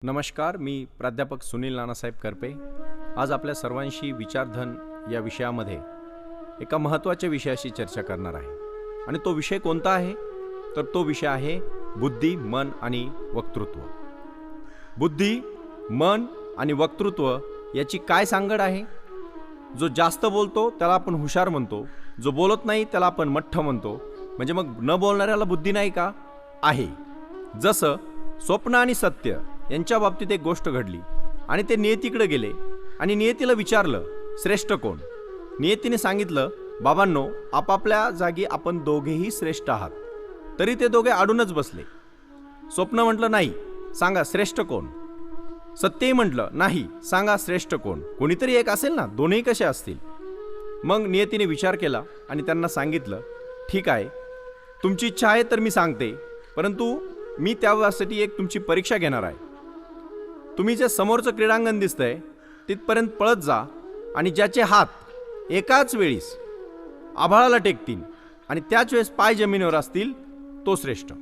नमस्कार, मी प्राध्यापक सुनील नानासाहेब करपे आज आपल्या सर्वांशी विचारधन या विषयामध्ये एका महत्त्वाच्या विषयाशी चर्चा करणार आहे। आणि तो विषय कोणता आहे तर तो विषय आहे बुद्धी, मन आणि वक्तृत्व। बुद्धी, मन आणि वक्तृत्व याची काय सांगड आहे? जो जास्त बोलतो त्याला आपण हुशार म्हणतो, जो बोलत नाही त्याला आपण मठ्ठ म्हणतो। म्हणजे मग न बोलणाऱ्याला बुद्धी नाही का? आहे। जसं स्वप्न आणि सत्य यांच्या बाबतीत एक गोष्ट घडली आणि ते नियतीकडे गेले आणि नियतीला विचारलं, श्रेष्ठ कोण? नियतीने सांगितलं, बाबांनो, आपापल्या जागी आपण दोघेही श्रेष्ठ आहात। तरी ते दोघे अडूनच बसले। स्वप्न म्हटलं, नाही, सांगा श्रेष्ठ कोण? सत्यही म्हटलं, नाही, सांगा श्रेष्ठ कोण? कोणीतरी एक असेल ना, दोन्ही कसे असतील? मग नियतीने विचार केला आणि त्यांना सांगितलं, ठीक आहे, तुमची इच्छा आहे तर मी सांगते, परंतु मी त्यासाठी एक तुमची परीक्षा घेणार आहे। तुम्ही जे समोरचं क्रीडांगण दिसतंय तिथपर्यंत पळत जा आणि ज्याचे हात एकाच वेळीस आभाळाला टेकतील आणि त्याच वेळेस पाय जमिनीवर असतील तो श्रेष्ठ।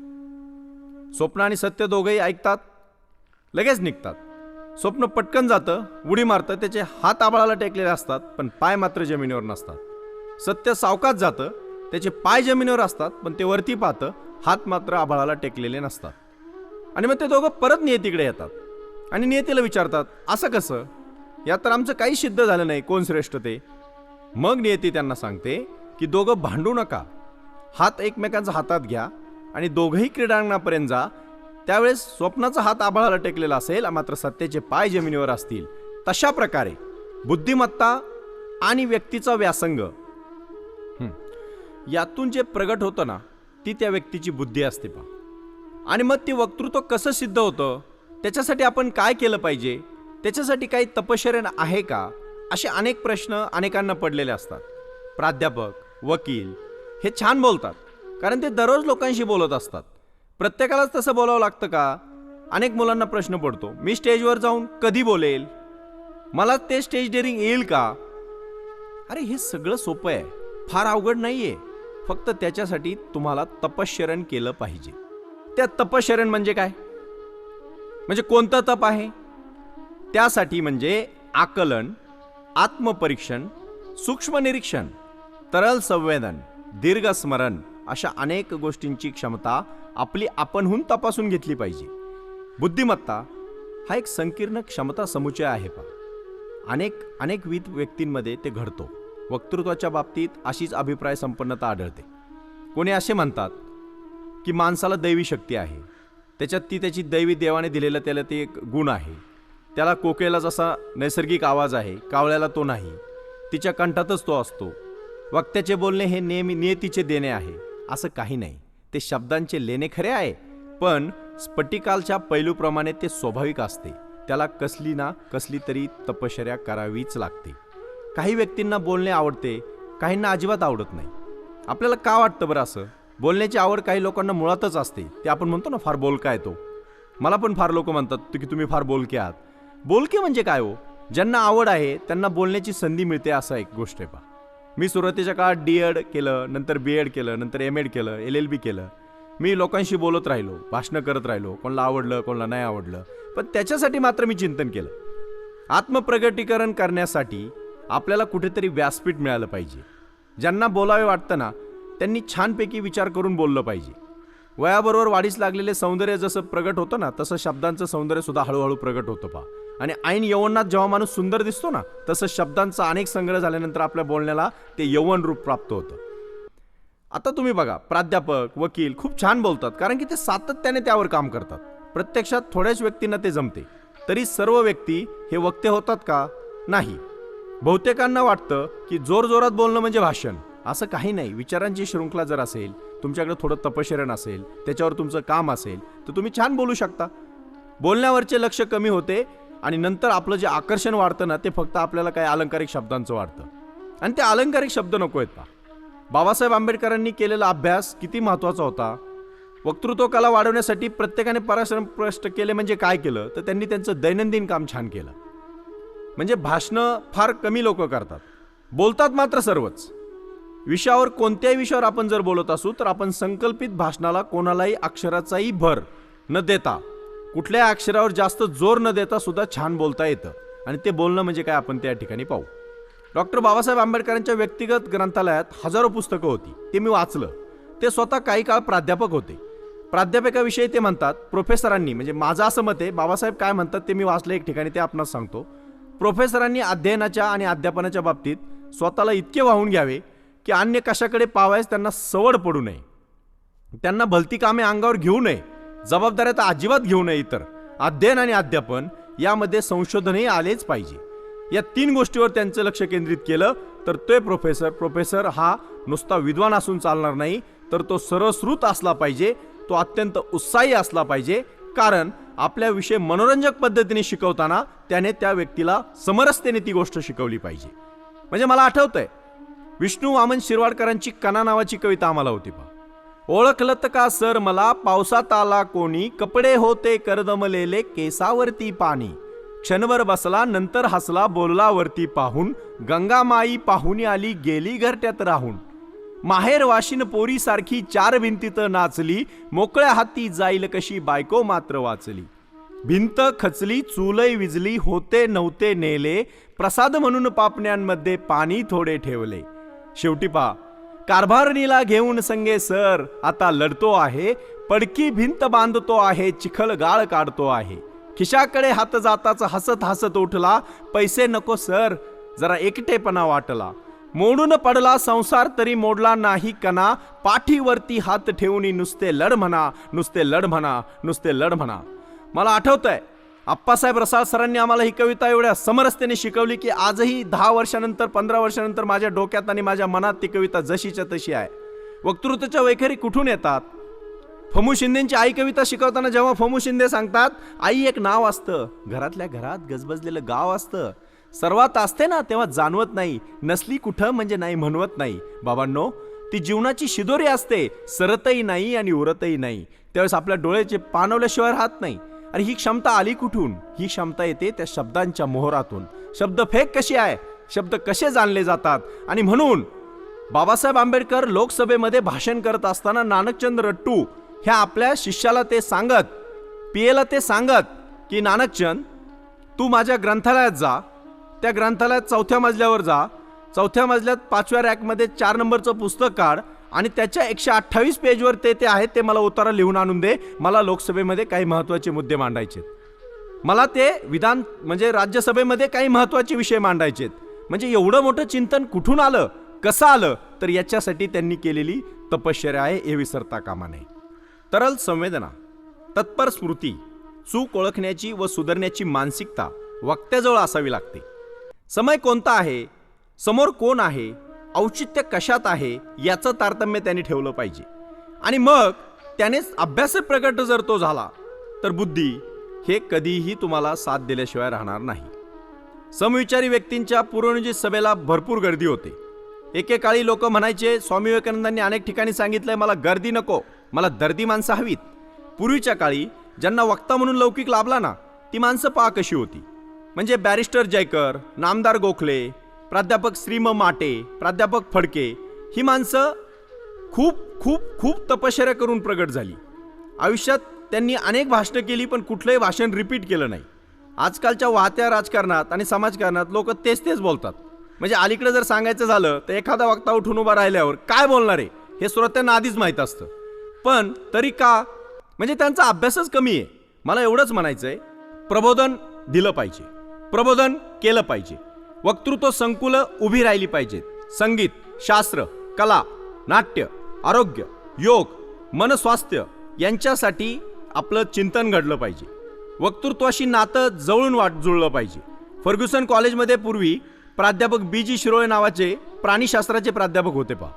स्वप्न आणि सत्य दोघेही ऐकतात, लगेच निघतात। स्वप्न पटकन जातं, उडी मारतं, त्याचे हात आभाळाला टेकलेले असतात पण पाय मात्र जमिनीवर नसतात। सत्य सावकाश जातं, त्याचे पाय जमिनीवर असतात पण ते वरती पाहतं, हात मात्र आभाळाला टेकलेले नसतात। आणि मग ते दोघं परत नियतीकडे येतात आणि नियतीला विचारतात, असं कसं? यात तर आमचं काही सिद्ध झालं नाही, कोण श्रेष्ठ ते? मग नियती त्यांना सांगते की दोघं भांडू नका, हात एकमेकांचा हातात घ्या आणि दोघंही क्रीडांगणापर्यंत जा। त्यावेळेस स्वप्नाचा हात आभाळाला टेकलेला असेल मात्र सत्याचे पाय जमिनीवर असतील। तशा प्रकारे बुद्धिमत्ता आणि व्यक्तीचा व्यासंग यातून जे प्रगट होतं ना, ती त्या व्यक्तीची बुद्धी असते पहा। आणि मग ते वक्तृत्व कसं सिद्ध होतं, त्याच्यासाठी आपण काय केलं पाहिजे, त्याच्यासाठी काही तपश्चर्या आहे का, असे अनेक प्रश्न अनेकांना पडलेले असतात। प्राध्यापक, वकील हे छान बोलतात कारण ते दररोज लोकांशी बोलत असतात। प्रत्येकालाच तसं बोलावं लागतं का? अनेक मुलांना प्रश्न पडतो, मी स्टेजवर जाऊन कधी बोलेल, मला ते स्टेज डेअरिंग येईल का? अरे हे सगळं सोपं आहे, फार अवघड नाहीये, फक्त त्याच्यासाठी तुम्हाला तपश्चर्या केलं पाहिजे। त्या तपश्चर्या म्हणजे काय? म्हणजे कोणतं तप आहे? त्यासाठी म्हणजे आकलन, आत्मपरीक्षण, सूक्ष्म निरीक्षण, तरल संवेदन, दीर्घ स्मरण अशा अनेक गोष्टींची क्षमता आपली आपणहून तपासून घेतली पाहिजे। बुद्धिमत्ता हा एक संकीर्ण क्षमता समुच्चय आहे पहा। अनेक व्यक्तींमध्ये ते घडतो। वक्तृत्वाच्या बाबतीत अशीच अभिप्राय संपन्नता आढळते। कोणी असे म्हणतात की माणसाला दैवी शक्ती आहे, त्याच्यात ती त्याची दैवी देवाने दिलेला त्याला ते एक गुण आहे। त्याला कोकिळेला जसा नैसर्गिक आवाज आहे, कावळ्याला तो नाही, तिच्या कंठातच तो असतो। वक्त्याचे बोलणे हे नेहमी नियतीचे देणे आहे, असं काही नाही। ते शब्दांचे लेणे खरे आहे, पण स्फटिकालच्या पैलूप्रमाणे ते स्वाभाविक असते। त्याला कसली ना कसली तरी तपश्चर्या करावीच लागते। काही व्यक्तींना बोलणे आवडते, काहींना अजिबात आवडत नाही। आपल्याला का वाटतं बरं असं? बोलण्याची आवड काही लोकांना मुळातच असते। ते आपण म्हणतो ना, फार बोलका आहे तो। मला पण फार लोक म्हणतात की तुम्ही फार बोलके आहात। बोलके म्हणजे काय हो? ज्यांना आवड आहे त्यांना बोलण्याची संधी मिळते, असं एक गोष्ट आहे पहा। मी सुरुवातीच्या काळात D.Ed केलं, नंतर B.Ed केलं, नंतर M.Ed केलं, LLB केलं। मी लोकांशी बोलत राहिलो, भाषणं करत राहिलो, कोणाला आवडलं कोणाला नाही आवडलं, पण त्याच्यासाठी मात्र मी चिंतन केलं। आत्मप्रगटीकरण करण्यासाठी आपल्याला कुठेतरी व्यासपीठ मिळालं पाहिजे। ज्यांना बोलावे वाटतं ना, त्यांनी छानपैकी विचार करून बोललं पाहिजे। वयाबरोबर वाढीस लागलेले सौंदर्य जसं प्रगट होतं ना, तसं शब्दांचं सौंदर्य सुद्धा हळूहळू प्रगट होतं पहा। आणि ऐन यौवनात जेव्हा माणूस सुंदर दिसतो ना, तसं शब्दांचा अनेक संग्रह झाल्यानंतर आपल्या बोलण्याला ते यौवन रूप प्राप्त होतं। आता तुम्ही बघा, प्राध्यापक, वकील खूप छान बोलतात कारण की ते सातत्याने त्यावर काम करतात। प्रत्यक्षात थोड्याच व्यक्तींना ते जमते। तरी सर्व व्यक्ती हे वक्ते होतात का? नाही। बहुतेकांना वाटतं की जोरजोरात बोलणं म्हणजे भाषण। असं काही नाही। विचारांची शृंखला जर असेल, तुमच्याकडे थोडं तपश्चर्या असेल, त्याच्यावर तुमचं काम असेल, तर तुम्ही छान बोलू शकता। बोलण्यावरचे लक्ष कमी होते आणि नंतर आपलं जे आकर्षण वाढतं ना, ते फक्त आपल्याला काही अलंकारिक शब्दांचं वाढतं आणि ते अलंकारिक शब्द नको आहेत पहा। बाबासाहेब आंबेडकरांनी केलेला अभ्यास किती महत्त्वाचा होता। वक्तृत्व कला वाढवण्यासाठी प्रत्येकाने परिश्रम कष्ट केले म्हणजे काय केलं तर त्यांनी त्यांचं दैनंदिन काम छान केलं। म्हणजे भाषणं फार कमी लोक करतात, बोलतात मात्र सर्वच। विषयावर कोणत्याही विषयावर आपण जर बोलत असू तर आपण संकल्पित भाषणाला कोणालाही अक्षराचाही भर न देता कुठल्या अक्षरावर जास्त जोर न देता सुद्धा छान बोलता येतं, आणि ते बोलणं म्हणजे काय आपण त्या ठिकाणी पाहू. डॉक्टर बाबासाहेब आंबेडकरांच्या व्यक्तिगत ग्रंथालयात हजारो पुस्तकं होती, ते मी वाचलं. ते स्वतः काही काळ प्राध्यापक होते. प्राध्यापकाविषयी ते म्हणतात, प्रोफेसरांनी, म्हणजे माझं असं मत आहे, बाबासाहेब काय म्हणतात ते मी वाचलं एक ठिकाणी, ते आपणास सांगतो. प्रोफेसरांनी अध्ययनाच्या आणि अध्यापनाच्या बाबतीत स्वतःला इतके वाहून घ्यावे की अन्य कशाकडे पावायस त्यांना सवड पडू नये. त्यांना भलती कामे अंगावर घेऊ नये, जबाबदाऱ्या तर अजिबात घेऊ नये. इतर अध्ययन आणि अध्यापन यामध्ये संशोधनही आलेच पाहिजे. या 3 गोष्टीवर त्यांचं लक्ष केंद्रित केलं तर ते प्रोफेसर हा नुसता विद्वान असून चालणार नाही, तर तो सरस्वृत असला पाहिजे, तो अत्यंत उत्साही असला पाहिजे. कारण आपल्या विषय मनोरंजक पद्धतीने शिकवताना त्याने त्या व्यक्तीला समरसतेने ती गोष्ट शिकवली पाहिजे. म्हणजे मला आठवतंय, विष्णू वामन शिरवाडकरांची कणा नावाची कविता आम्हाला होती पहा. ओळखलत का सर मला, पावसात आला कोणी, कपडे होते करदमलेले, केसावरती पाणी, क्षणभर बसला नंतर हसला, बोलला वरती पाहून, गंगामाई पाहुणी आली गेली घरट्यात राहून, माहेर वाशिन पोरी सारखी 4 भिंतीत नाचली, मोकळ्या हाती जाईल कशी बायको मात्र वाचली, भिंत खचली चूलई विजली, होते नव्हते नेले, प्रसाद म्हणून पापण्यांमध्ये पाणी थोडे ठेवले. शेवटी पहा, कारभारणीला घेऊन संगे सर आता लढतो आहे, पडकी भिंत बांधतो आहे, चिखल गाळ काढतो आहे, खिशाकडे हात जाताच हसत हसत उठला, पैसे नको सर जरा एकटेपणा वाटला, मोडून पडला संसार तरी मोडला नाही कणा, पाठीवरती हात ठेवून नुसते लढ म्हणा, नुसते लढ म्हणा, नुसते लढ म्हणा. मला आठवतंय, आप्पासाहेब रसाळ सरांनी आम्हाला ही कविता एवढ्या समरसतेने शिकवली की आजही 10 वर्षानंतर 15 वर्षानंतर माझ्या डोक्यात आणि माझ्या मनात ती कविता जशीच्या तशी आहे. वक्तृत्वाच्या वैखरी कुठून येतात? फमू शिंदेची आई कविता शिकवताना जेव्हा फमू शिंदे सांगतात, आई एक नाव असतं, घरातल्या घरात गजबजलेलं गाव असतं, सर्वात असते ना तेव्हा जाणवत नाही, नसली कुठं म्हणजे नाही म्हणवत नाही. बाबांनो, ती जीवनाची शिदोरी असते, सरतही नाही आणि उरतही नाही, त्यावेळेस आपल्या डोळ्याचे पाणवल्याशिवाय राहत नाही. आणि ही क्षमता आली कुठून? ही क्षमता येते त्या शब्दांच्या मोहरातून. शब्द फेक कशी आहे, शब्द कसे जाणले जातात. आणि म्हणून बाबासाहेब आंबेडकर लोकसभेमध्ये भाषण करत असताना नानकचंद रट्टू ह्या आपल्या शिष्याला ते सांगत, पियेला ते सांगत की नानकचंद, तू माझ्या ग्रंथालयात जा, त्या ग्रंथालयात 4थ्या मजल्यावर जा, 4थ्या मजल्यात 5व्या रॅकमध्ये 4 नंबरचं पुस्तक काढ आणि त्याच्या 128 पेजवर ते आहेत ते मला उतारा लिहून आणून दे. मला लोकसभेमध्ये काही महत्त्वाचे मुद्दे मांडायचे, मला ते विधान म्हणजे राज्यसभेमध्ये काही महत्त्वाचे विषय मांडायचे. म्हणजे एवढं मोठं चिंतन कुठून आलं, कसं आलं? तर याच्यासाठी त्यांनी केलेली तपश्चर्या आहे, हे विसरता कामा नये. तरल संवेदना, तत्पर स्मृती, चूक ओळखण्याची व सुधारण्याची मानसिकता वक्त्याजवळ असावी लागते. समय कोणता आहे, समोर कोण आहे, औचित्य कशात आहे याचं तारतम्य त्याने ठेवलं पाहिजे. आणि मग त्यानेच अभ्यास प्रकट जर तो झाला तर बुद्धी हे कधीही तुम्हाला साथ दिल्याशिवाय राहणार नाही. समविचारी व्यक्तींच्या पूर्वनियोजित सभेला भरपूर गर्दी होते. एकेकाळी लोक म्हणायचे, स्वामी विवेकानंदांनी अनेक ठिकाणी सांगितलंय, मला गर्दी नको, मला दर्दी माणसं हवीत. पूर्वीच्या काळी ज्यांना वक्ता म्हणून लौकिक लाभला ना, ती माणसं पहा कशी होती. म्हणजे बॅरिस्टर जयकर, नामदार गोखले, प्राध्यापक श्रीम माटे, प्राध्यापक फडके, ही माणसं खूप खूप खूप तपश्चर्या करून प्रगट झाली. आयुष्यात त्यांनी अनेक भाषणं केली, पण कुठलंही भाषण रिपीट केलं नाही. आजकालच्या वाहत्या राजकारणात आणि समाजकारणात लोक तेच बोलतात. म्हणजे अलीकडे जर सांगायचं झालं तर एखादा वक्ता उठून उभा राहिल्यावर काय बोलणार आहे हे श्रोत्यांना आधीच माहीत असतं. पण तरी का? म्हणजे त्यांचा अभ्यासच कमी आहे. मला एवढंच म्हणायचंय, प्रबोधन दिलं पाहिजे, प्रबोधन केलं पाहिजे, वक्तृत्व संकुलं उभी राहिली पाहिजेत. संगीत, शास्त्र, कला, नाट्य, आरोग्य, योग, मनस्वास्थ्य यांच्यासाठी आपलं चिंतन घडलं पाहिजे. वक्तृत्वाशी नातं जवळून जुळलं पाहिजे. फर्ग्युसन कॉलेजमध्ये पूर्वी प्राध्यापक BG शिरोळे नावाचे प्राणीशास्त्राचे प्राध्यापक होते पहा.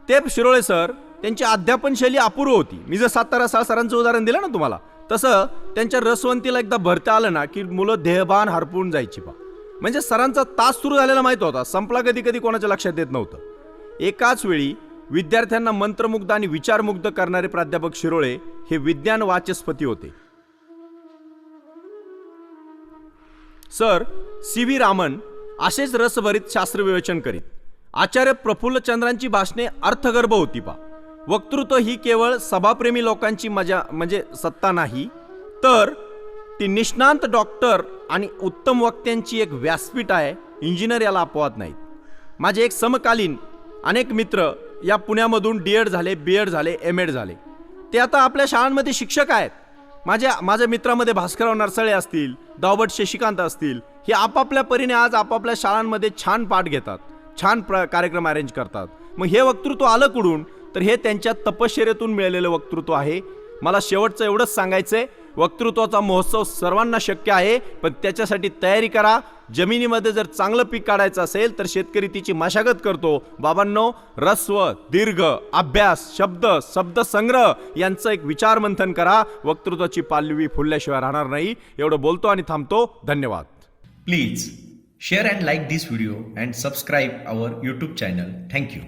ते शिरोळे सर, त्यांची अध्यापन शैली अपूर्व होती. मी जर सातारा सरांचं उदाहरण दिलं ना तुम्हाला, तसं त्यांच्या रसवंतीला एकदा भरता आलं ना की मुलं देहभान हरपून जायची पहा. म्हणजे सरांचा तास सुरू झालेला माहीत होता, संपला कधी कधी कोणाच्या लक्षात येत नव्हतं. एकाच वेळी विद्यार्थ्यांना मंत्रमुग्ध आणि विचारमुग्ध करणारे प्राध्यापक शिरोळे हे विज्ञान वाचस्पती होते. सर CV रामन असेच रसभरीत शास्त्र विवेचन करीत. आचार्य प्रफुल्लचंद्रांची भाषणे अर्थगर्भ होती पा. वक्तृत्व ही केवळ सभाप्रेमी लोकांची मजा म्हणजे सत्ता नाही, तर ती निष्णांत डॉक्टर आणि उत्तम वक्त्यांची एक व्यासपीठ आहे. इंजिनियर याला अपवाद नाहीत. माझे एक समकालीन अनेक मित्र या पुण्यामधून D.Ed झाले, B.Ed झाले, M.Ed झाले. ते आता आपल्या शाळांमध्ये शिक्षक आहेत. माझ्या मित्रामध्ये भास्करराव नरसळे असतील, दावबट शशिकांत असतील, हे आपापल्या परीने आज आपापल्या शाळांमध्ये छान पाठ घेतात, छान कार्यक्रम अरेंज करतात. मग हे वक्तृत्व आलं कुठून? तर हे त्यांच्या तपश्चर्येतून मिळालेलं वक्तृत्व आहे. मला शेवटचं एवढंच सांगायचंय, वक्तृत्वाचा महोत्सव सर्वांना शक्य आहे, पण त्याच्यासाठी तयारी करा. जमिनीमध्ये जर चांगलं पीक काढायचं असेल तर शेतकरी तिची मशागत करतो. बाबांनो, ऱ्हस्व, दीर्घ, अभ्यास, शब्द संग्रह यांचं एक विचार मंथन करा. वक्तृत्वाची पालवी फुलल्याशिवाय राहणार नाही. एवढं बोलतो आणि थांबतो. धन्यवाद. Please share and like this video and subscribe our YouTube channel. Thank you.